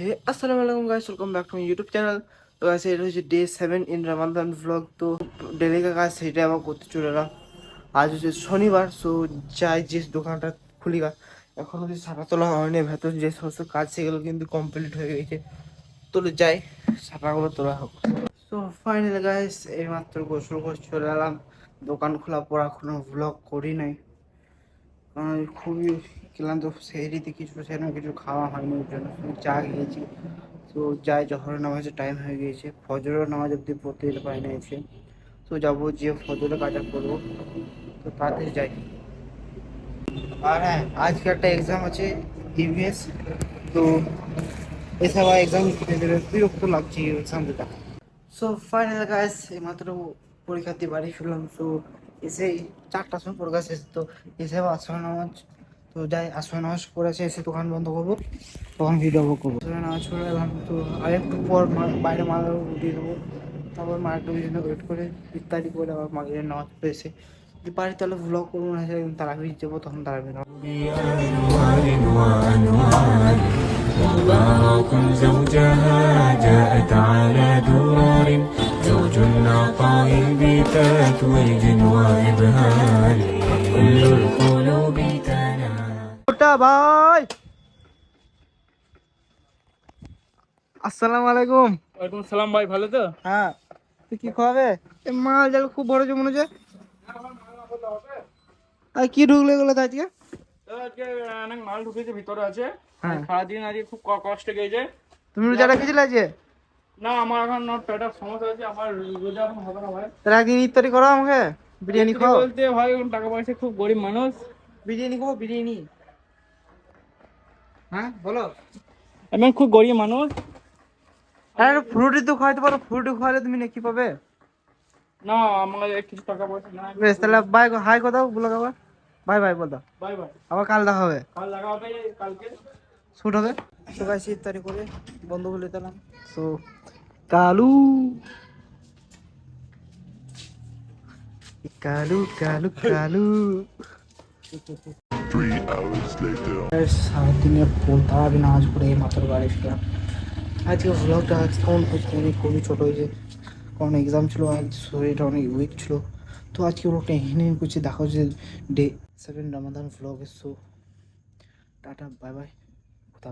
হে আসসালামু আলাইকুম guys, welcome back to my YouTube channel. তো গাইস, এটা হচ্ছে ডে 7 ইন রামাদান ভ্লগ। তো ডেলি কা কাজ সেটা আবার করতে চলে এলাম। আজ হচ্ছে শনিবার, সো যাই যে দোকানটা খুলি গা, এখন অব্দি সারা তোলা হয়নি। ভেতর যে সমস্ত কাজ সেগুলো কিন্তু কমপ্লিট হয়ে গেছে। তো যাই সারাগুলো তোলা হোক। তো ফাইনালি গাইস, এইমাত্র গোসল করে চলে এলাম। দোকান খোলা পর এখনো ভ্লগ করি নাই, কারণ খুবই ক্লান্ত। সেই রীতি কিছু সেরকম কিছু খাওয়া হয়নি, ওর জন্য শুধু চা খেয়েছি। তো যাই, জহরের নামাজের টাইম হয়ে গিয়েছে, ফজরের নামাজ অব্দি পড়তে যেতে পারি না এসে। তো যাবো, যে ফজরের কাজটা করবো। তো তাড়াতাড়ি যাই। আর হ্যাঁ, আজকে একটা এক্সাম আছে, ইভিএস। তো এছাড়া এক্সাম দিতে দেবে, বিরক্ত লাগছে এক্সাম দিতে। সো ফাইনাল গাইস, এইমাত্র পরীক্ষা দিয়ে বাড়ি ফিরলাম। সো এসে 4টার সময় পরীক্ষা শেষ। তো এসে আসর নামাজ, তো যাই আসর নামাজ পড়েছে, এসে দোকান বন্ধ করবো, তখন ভিডিও করবো। আসর নামাজ পড়ে এলাম। তো আরেকটু পর বাইরে মাল উঠিয়ে দেবো, তারপর মার্কেট জন্য ওয়েট করে ইত্যাদি করে আবার মার্কেটের নামাজ পড়ে এসে যদি পারি তাহলে ভ্লগ করবো, না তারাবি যাবো, তখন তারাবি না। مبارك زوجها جاءت على درار زوج العطاء بتات والجد وإبهال كل القلوب تنام ওটা ভাই, আসসালামু আলাইকুম। ওয়ালাইকুম সালাম ভাই, ভালো তো? হ্যাঁ, তুই কি খাওয়াবে? এ মাল জাল খুব বড় যে মনে হচ্ছে। আর কি ঢুকলে এগুলো তো আজকে? আজকে অনেক মাল ঢুকেছে, ভিতরে আছে। হ্যাঁ, সারাদিন আজকে খুব কষ্ট গেছে। তুমি রোজা রেখেছিলে আজকে? না, আমার এখন পেটের সমস্যা আছে, আমার রোজা এখন হবে না ভাই। তাহলে একদিন ইফতারি করো, আমাকে বিরিয়ানি সত্যি খাও। বলতে ভাই, এখন টাকা পয়সা খুব গরিব মানুষ। বিরিয়ানি খাও, বিরিয়ানি। হ্যাঁ বলো। আমি খুব গরিব মানুষ। আরে ফ্রুটি তো খাওয়াতে পারো, ফ্রুটি খাওয়ালে তুমি নাকি পাবে। না, আমার কিছু টাকা পয়সা নাই। বেশ, তাহলে বাই, হাই কথা বলো আবার। বাই বাই বল দাও। Bye bye. আবার কাল দেখা হবে, কাল লাগা হবে, কালকে। শুট হবে। তো গাইস, ইফতারি করে বন্ধু বলে দিলাম। তো কালু কালু কালু কালু 3 hours later. সারাদিনে তারাবি নামাজ পড়ে মাত্র বাড়ি ফিরলাম। আজকে ভ্লগটা আজ কেমন হয়েছে, খুবই ছোটো হয়েছে, কারণ এক্সাম ছিল, আজ শরীরটা অনেক উইক ছিল। তো আজকে ব্লগটা এখানে করছি। দেখা হচ্ছে day 7 Ramadan vlog. So tata, bye bye, কোথা